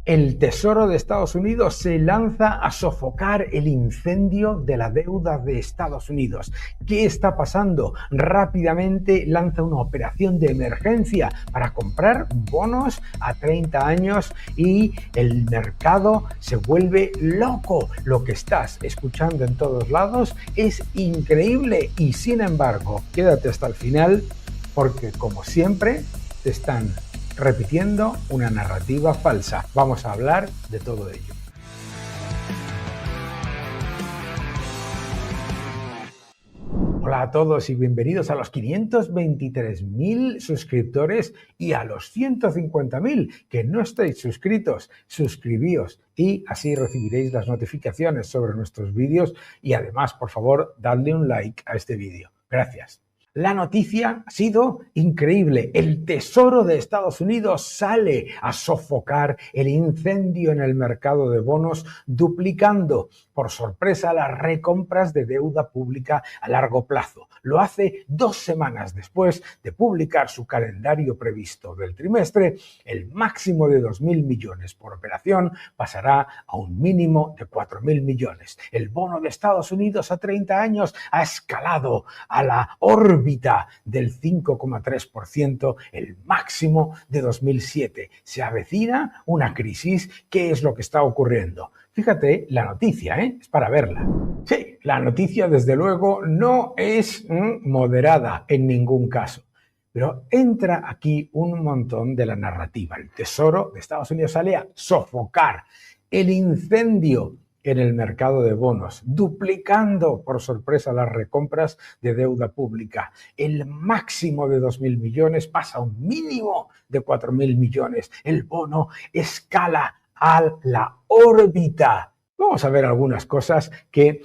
El Tesoro de Estados Unidos se lanza a sofocar el incendio de la deuda de Estados Unidos. ¿Qué está pasando? Rápidamente lanza una operación de emergencia para comprar bonos a 30 años y el mercado se vuelve loco. Lo que estás escuchando en todos lados es increíble y sin embargo, quédate hasta el final porque como siempre te están repitiendo una narrativa falsa. Vamos a hablar de todo ello. Hola a todos y bienvenidos a los 523.000 suscriptores y a los 150.000 que no estáis suscritos. Suscribíos y así recibiréis las notificaciones sobre nuestros vídeos y además, por favor, dadle un like a este vídeo. Gracias. La noticia ha sido increíble. El Tesoro de Estados Unidos sale a sofocar el incendio en el mercado de bonos, duplicando por sorpresa las recompras de deuda pública a largo plazo. Lo hace 2 semanas después de publicar su calendario previsto del trimestre. El máximo de 2.000 millones por operación pasará a un mínimo de 4.000 millones. El bono de Estados Unidos a 30 años ha escalado a la órbita del 5,3%, el máximo de 2007. Se avecina una crisis. ¿Qué es lo que está ocurriendo? Fíjate la noticia, es para verla. Sí, la noticia desde luego no es moderada en ningún caso. Pero entra aquí un montón de la narrativa. El Tesoro de Estados Unidos sale a sofocar el incendio en el mercado de bonos, duplicando por sorpresa las recompras de deuda pública. El máximo de 2.000 millones pasa a un mínimo de 4.000 millones. El bono escala a la órbita. Vamos a ver algunas cosas que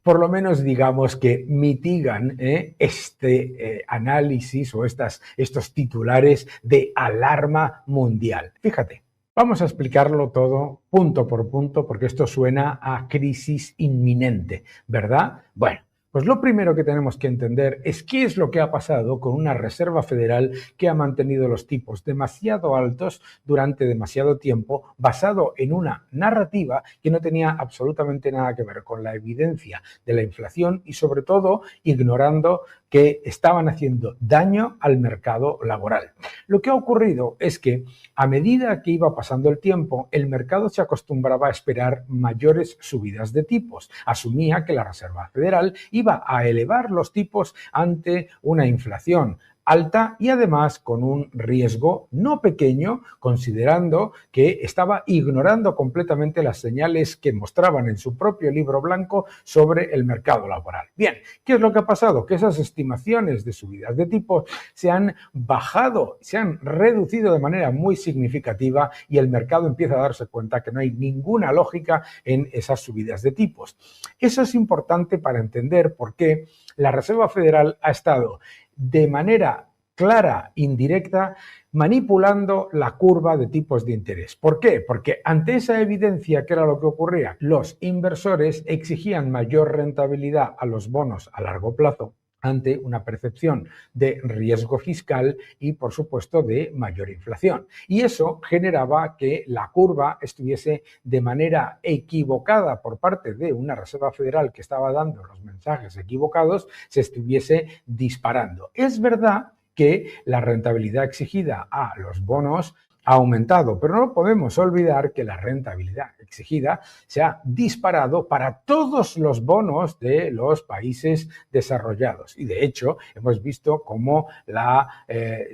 por lo menos digamos que mitigan este análisis o estos titulares de alarma mundial. Fíjate. Vamos a explicarlo todo punto por punto porque esto suena a crisis inminente, ¿verdad? Bueno, pues lo primero que tenemos que entender es qué es lo que ha pasado con una Reserva Federal que ha mantenido los tipos demasiado altos durante demasiado tiempo, basado en una narrativa que no tenía absolutamente nada que ver con la evidencia de la inflación y sobre todo ignorando que estaban haciendo daño al mercado laboral. Lo que ha ocurrido es que a medida que iba pasando el tiempo, el mercado se acostumbraba a esperar mayores subidas de tipos. Asumía que la Reserva Federal iba a elevar los tipos ante una inflación alta y además con un riesgo no pequeño, considerando que estaba ignorando completamente las señales que mostraban en su propio libro blanco sobre el mercado laboral. Bien, ¿qué es lo que ha pasado? Que esas estimaciones de subidas de tipos se han bajado, se han reducido de manera muy significativa y el mercado empieza a darse cuenta que no hay ninguna lógica en esas subidas de tipos. Eso es importante para entender por qué la Reserva Federal ha estado de manera clara, indirecta, manipulando la curva de tipos de interés. ¿Por qué? Porque ante esa evidencia, ¿qué era lo que ocurría? Los inversores exigían mayor rentabilidad a los bonos a largo plazo ante una percepción de riesgo fiscal y, por supuesto, de mayor inflación. Y eso generaba que la curva estuviese de manera equivocada por parte de una Reserva Federal que estaba dando los mensajes equivocados, se estuviese disparando. Es verdad que la rentabilidad exigida a los bonos ha aumentado, pero no podemos olvidar que la rentabilidad exigida se ha disparado para todos los bonos de los países desarrollados. Y de hecho, hemos visto cómo la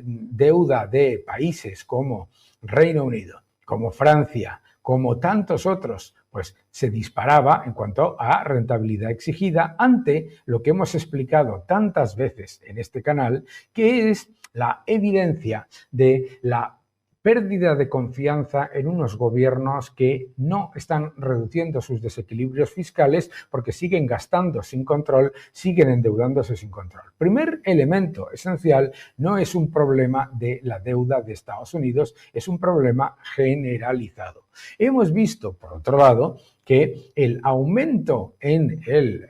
deuda de países como Reino Unido, como Francia, como tantos otros, pues se disparaba en cuanto a rentabilidad exigida ante lo que hemos explicado tantas veces en este canal, que es la evidencia de la pérdida de confianza en unos gobiernos que no están reduciendo sus desequilibrios fiscales porque siguen gastando sin control, siguen endeudándose sin control. Primer elemento esencial, no es un problema de la deuda de Estados Unidos, es un problema generalizado. Hemos visto, por otro lado, que el aumento en el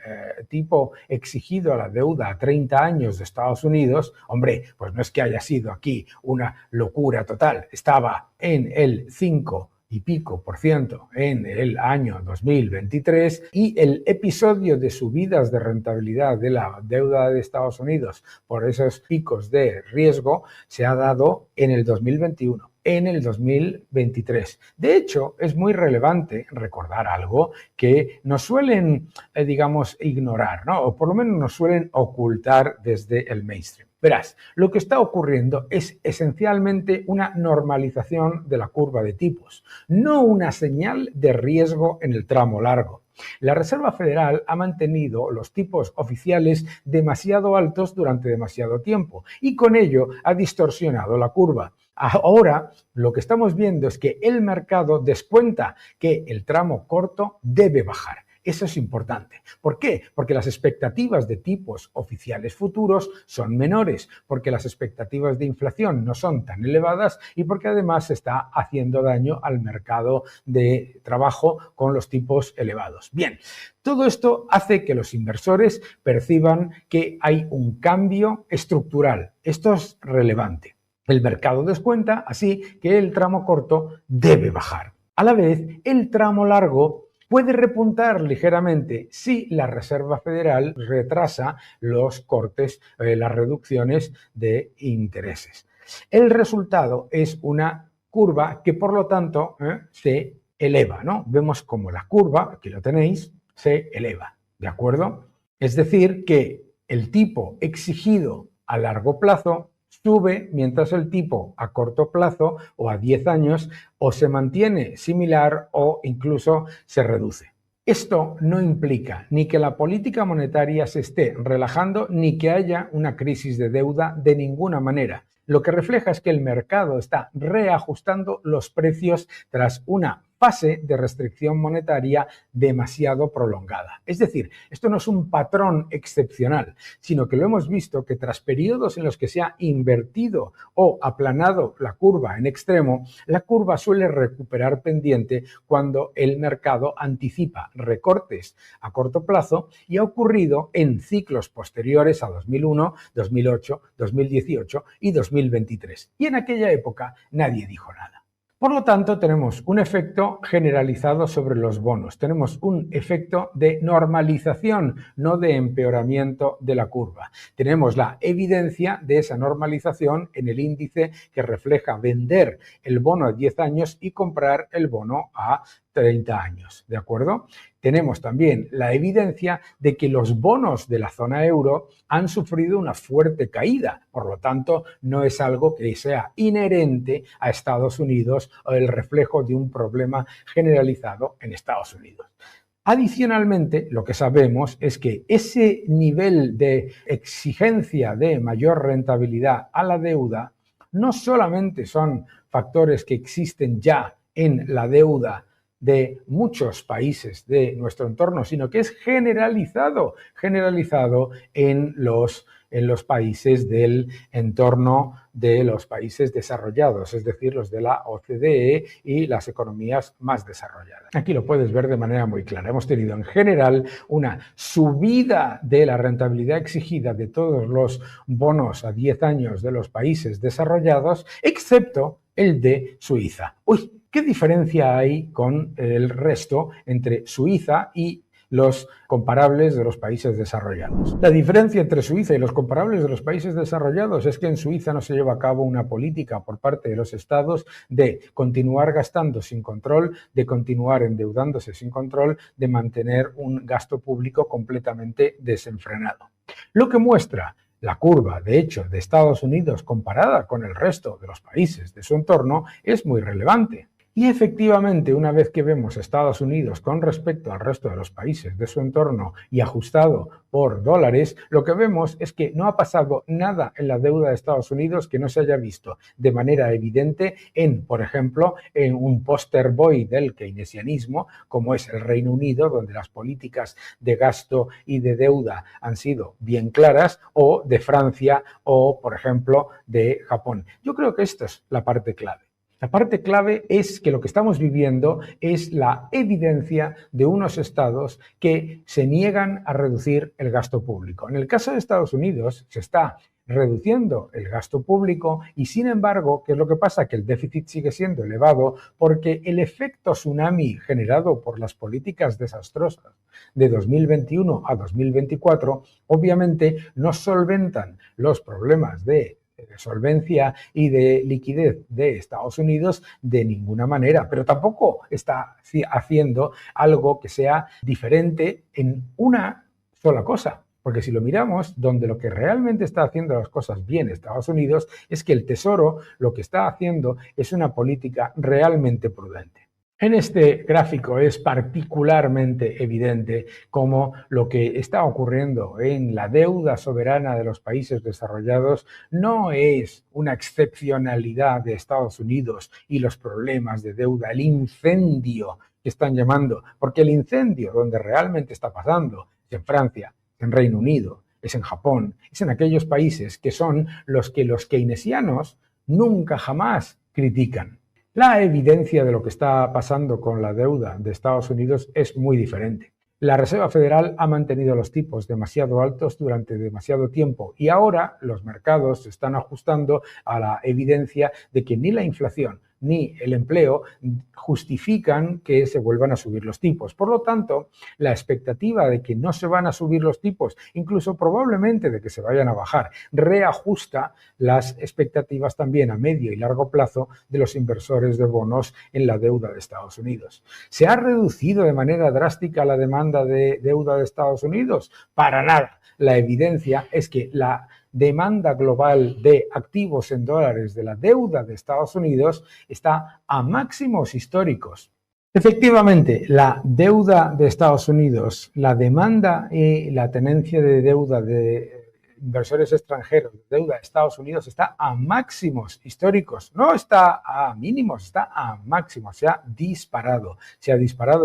tipo exigido a la deuda a 30 años de Estados Unidos, hombre, pues no es que haya sido aquí una locura total, estaba en el 5 y pico por ciento en el año 2023 y el episodio de subidas de rentabilidad de la deuda de Estados Unidos por esos picos de riesgo se ha dado en el 2021. En el 2023. De hecho, es muy relevante recordar algo que nos suelen, digamos, ignorar, ¿no? O por lo menos nos suelen ocultar desde el mainstream. Verás, lo que está ocurriendo es esencialmente una normalización de la curva de tipos, no una señal de riesgo en el tramo largo. La Reserva Federal ha mantenido los tipos oficiales demasiado altos durante demasiado tiempo y con ello ha distorsionado la curva. Ahora lo que estamos viendo es que el mercado descuenta que el tramo corto debe bajar. Eso es importante. ¿Por qué? Porque las expectativas de tipos oficiales futuros son menores, porque las expectativas de inflación no son tan elevadas y porque además se está haciendo daño al mercado de trabajo con los tipos elevados. Bien, todo esto hace que los inversores perciban que hay un cambio estructural. Esto es relevante. El mercado descuenta así que el tramo corto debe bajar. A la vez, el tramo largo puede repuntar ligeramente si la Reserva Federal retrasa los cortes, las reducciones de intereses. El resultado es una curva que, por lo tanto, se eleva, ¿no? Vemos como la curva, aquí lo tenéis, se eleva, ¿de acuerdo? Es decir, que el tipo exigido a largo plazo sube mientras el tipo a corto plazo o a 10 años o se mantiene similar o incluso se reduce. Esto no implica ni que la política monetaria se esté relajando ni que haya una crisis de deuda de ninguna manera. Lo que refleja es que el mercado está reajustando los precios tras una fase de restricción monetaria demasiado prolongada. Es decir, esto no es un patrón excepcional, sino que lo hemos visto que tras periodos en los que se ha invertido o aplanado la curva en extremo, la curva suele recuperar pendiente cuando el mercado anticipa recortes a corto plazo y ha ocurrido en ciclos posteriores a 2001, 2008, 2018 y 2023. Y en aquella época nadie dijo nada. Por lo tanto, tenemos un efecto generalizado sobre los bonos. Tenemos un efecto de normalización, no de empeoramiento de la curva. Tenemos la evidencia de esa normalización en el índice que refleja vender el bono a 10 años y comprar el bono a 30 años, ¿de acuerdo? Tenemos también la evidencia de que los bonos de la zona euro han sufrido una fuerte caída, por lo tanto, no es algo que sea inherente a Estados Unidos o el reflejo de un problema generalizado en Estados Unidos. Adicionalmente, lo que sabemos es que ese nivel de exigencia de mayor rentabilidad a la deuda no solamente son factores que existen ya en la deuda de muchos países de nuestro entorno, sino que es generalizado en los países del entorno de los países desarrollados, es decir, los de la OCDE y las economías más desarrolladas. Aquí lo puedes ver de manera muy clara. Hemos tenido en general una subida de la rentabilidad exigida de todos los bonos a 10 años de los países desarrollados, excepto el de Suiza. Uy, ¿qué diferencia hay con el resto entre Suiza y los comparables de los países desarrollados? La diferencia entre Suiza y los comparables de los países desarrollados es que en Suiza no se lleva a cabo una política por parte de los estados de continuar gastando sin control, de continuar endeudándose sin control, de mantener un gasto público completamente desenfrenado. Lo que muestra la curva, de hecho, de Estados Unidos comparada con el resto de los países de su entorno es muy relevante. Y efectivamente, una vez que vemos Estados Unidos con respecto al resto de los países de su entorno y ajustado por dólares, lo que vemos es que no ha pasado nada en la deuda de Estados Unidos que no se haya visto de manera evidente en, por ejemplo, en un póster boy del keynesianismo, como es el Reino Unido, donde las políticas de gasto y de deuda han sido bien claras, o de Francia o, por ejemplo, de Japón. Yo creo que esta es la parte clave. La parte clave es que lo que estamos viviendo es la evidencia de unos estados que se niegan a reducir el gasto público. En el caso de Estados Unidos se está reduciendo el gasto público y, sin embargo, ¿qué es lo que pasa? Que el déficit sigue siendo elevado porque el efecto tsunami generado por las políticas desastrosas de 2021 a 2024 obviamente no solventan los problemas de solvencia y de liquidez de Estados Unidos de ninguna manera, pero tampoco está haciendo algo que sea diferente en una sola cosa. Porque si lo miramos, donde lo que realmente está haciendo las cosas bien Estados Unidos es que el Tesoro lo que está haciendo es una política realmente prudente. En este gráfico es particularmente evidente cómo lo que está ocurriendo en la deuda soberana de los países desarrollados no es una excepcionalidad de Estados Unidos y los problemas de deuda, el incendio que están llamando, porque el incendio donde realmente está pasando es en Francia, en Reino Unido, es en Japón, es en aquellos países que son los que los keynesianos nunca jamás critican. La evidencia de lo que está pasando con la deuda de Estados Unidos es muy diferente. La Reserva Federal ha mantenido los tipos demasiado altos durante demasiado tiempo y ahora los mercados se están ajustando a la evidencia de que ni la inflación ni el empleo justifican que se vuelvan a subir los tipos. Por lo tanto, la expectativa de que no se van a subir los tipos, incluso probablemente de que se vayan a bajar, reajusta las expectativas también a medio y largo plazo de los inversores de bonos en la deuda de Estados Unidos. ¿Se ha reducido de manera drástica la demanda de deuda de Estados Unidos? Para nada. La evidencia es que la demanda global de activos en dólares de la deuda de Estados Unidos está a máximos históricos. Efectivamente, la deuda de Estados Unidos, la demanda y la tenencia de deuda de inversores extranjeros, de deuda de Estados Unidos está a máximos históricos, no está a mínimos, está a máximos, se ha disparado,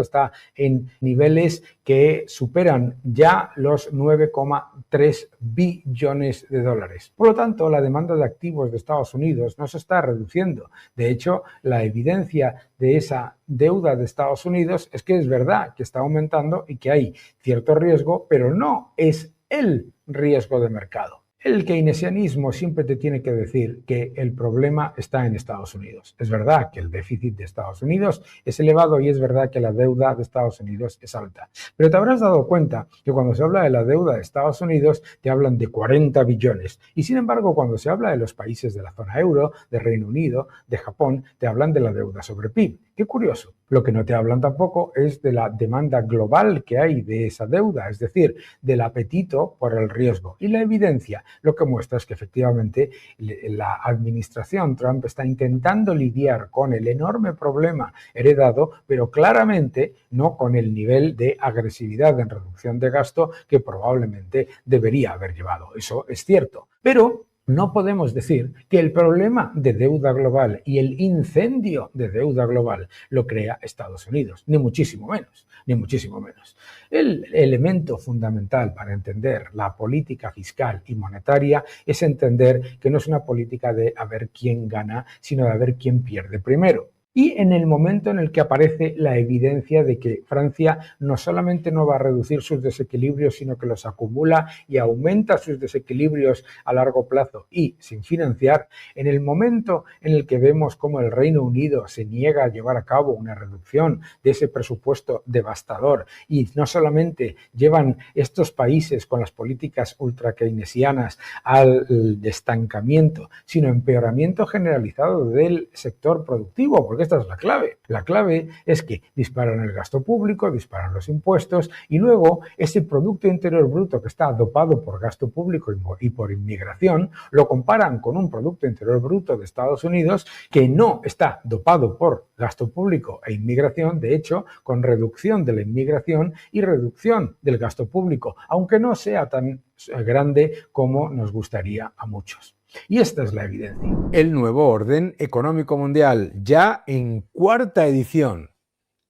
está en niveles que superan ya los 9,3 billones de dólares. Por lo tanto, la demanda de activos de Estados Unidos no se está reduciendo. De hecho, la evidencia de esa deuda de Estados Unidos es que es verdad que está aumentando y que hay cierto riesgo, pero no es el riesgo de mercado. El keynesianismo siempre te tiene que decir que el problema está en Estados Unidos. Es verdad que el déficit de Estados Unidos es elevado y es verdad que la deuda de Estados Unidos es alta. Pero te habrás dado cuenta que cuando se habla de la deuda de Estados Unidos te hablan de 40 billones. Y sin embargo, cuando se habla de los países de la zona euro, de Reino Unido, de Japón, te hablan de la deuda sobre PIB. Qué curioso. Lo que no te hablan tampoco es de la demanda global que hay de esa deuda, es decir, del apetito por el riesgo. Y la evidencia lo que muestra es que efectivamente la administración Trump está intentando lidiar con el enorme problema heredado, pero claramente no con el nivel de agresividad en reducción de gasto que probablemente debería haber llevado. Eso es cierto. Pero no podemos decir que el problema de deuda global y el incendio de deuda global lo crea Estados Unidos, ni muchísimo menos, ni muchísimo menos. El elemento fundamental para entender la política fiscal y monetaria es entender que no es una política de a ver quién gana, sino de a ver quién pierde primero. Y en el momento en el que aparece la evidencia de que Francia no solamente no va a reducir sus desequilibrios, sino que los acumula y aumenta sus desequilibrios a largo plazo y sin financiar, en el momento en el que vemos cómo el Reino Unido se niega a llevar a cabo una reducción de ese presupuesto devastador y no solamente llevan estos países con las políticas ultra keynesianas al estancamiento, sino empeoramiento generalizado del sector productivo, porque esta es la clave. La clave es que disparan el gasto público, disparan los impuestos y luego ese Producto Interior Bruto que está dopado por gasto público y por inmigración, lo comparan con un Producto Interior Bruto de Estados Unidos que no está dopado por gasto público e inmigración, de hecho, con reducción de la inmigración y reducción del gasto público, aunque no sea tan grande como nos gustaría a muchos. Y esta es la evidencia. El nuevo orden económico mundial, ya en 4ª edición.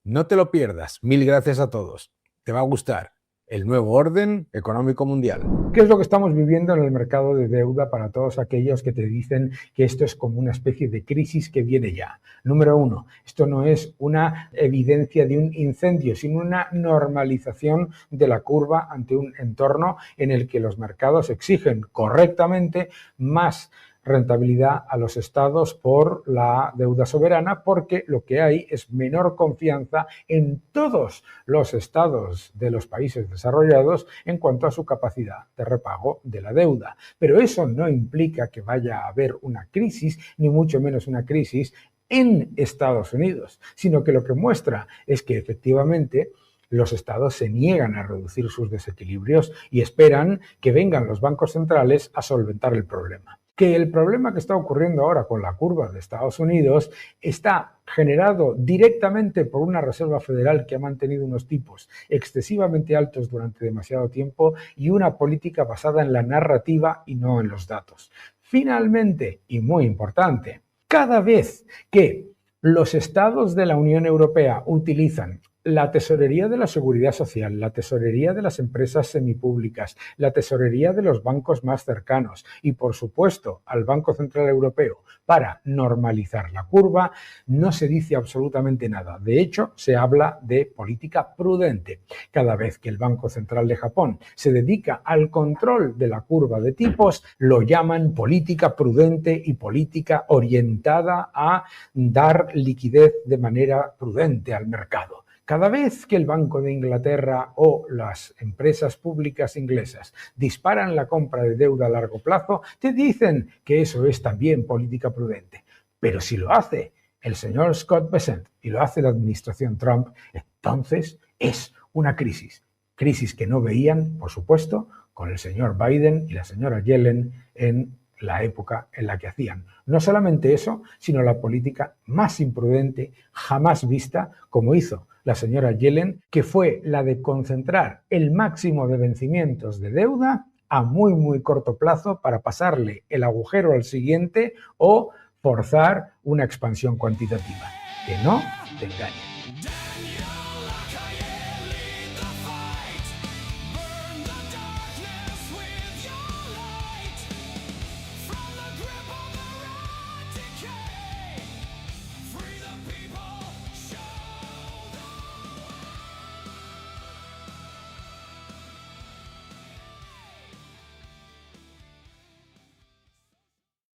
No te lo pierdas. Mil gracias a todos. Te va a gustar. el nuevo orden económico mundial. ¿Qué es lo que estamos viviendo en el mercado de deuda para todos aquellos que te dicen que esto es como una especie de crisis que viene ya? Número uno, esto no es una evidencia de un incendio, sino una normalización de la curva ante un entorno en el que los mercados exigen correctamente más rentabilidad a los estados por la deuda soberana, porque lo que hay es menor confianza en todos los estados de los países desarrollados en cuanto a su capacidad de repago de la deuda. Pero eso no implica que vaya a haber una crisis, ni mucho menos una crisis en Estados Unidos, sino que lo que muestra es que efectivamente los estados se niegan a reducir sus desequilibrios y esperan que vengan los bancos centrales a solventar el problema. Que el problema que está ocurriendo ahora con la curva de Estados Unidos está generado directamente por una Reserva Federal que ha mantenido unos tipos excesivamente altos durante demasiado tiempo y una política basada en la narrativa y no en los datos. Finalmente, y muy importante, cada vez que los estados de la Unión Europea utilizan la tesorería de la Seguridad Social, la tesorería de las empresas semipúblicas, la tesorería de los bancos más cercanos y, por supuesto, al Banco Central Europeo para normalizar la curva, no se dice absolutamente nada. De hecho, se habla de política prudente. Cada vez que el Banco Central de Japón se dedica al control de la curva de tipos, lo llaman política prudente y política orientada a dar liquidez de manera prudente al mercado. Cada vez que el Banco de Inglaterra o las empresas públicas inglesas disparan la compra de deuda a largo plazo, te dicen que eso es también política prudente. Pero si lo hace el señor Scott Bessent y lo hace la administración Trump, entonces es una crisis. Crisis que no veían, por supuesto, con el señor Biden y la señora Yellen en la época en la que hacían. No solamente eso, sino la política más imprudente jamás vista, como hizo la señora Yellen, que fue la de concentrar el máximo de vencimientos de deuda a muy corto plazo para pasarle el agujero al siguiente o forzar una expansión cuantitativa. Que no te engañes.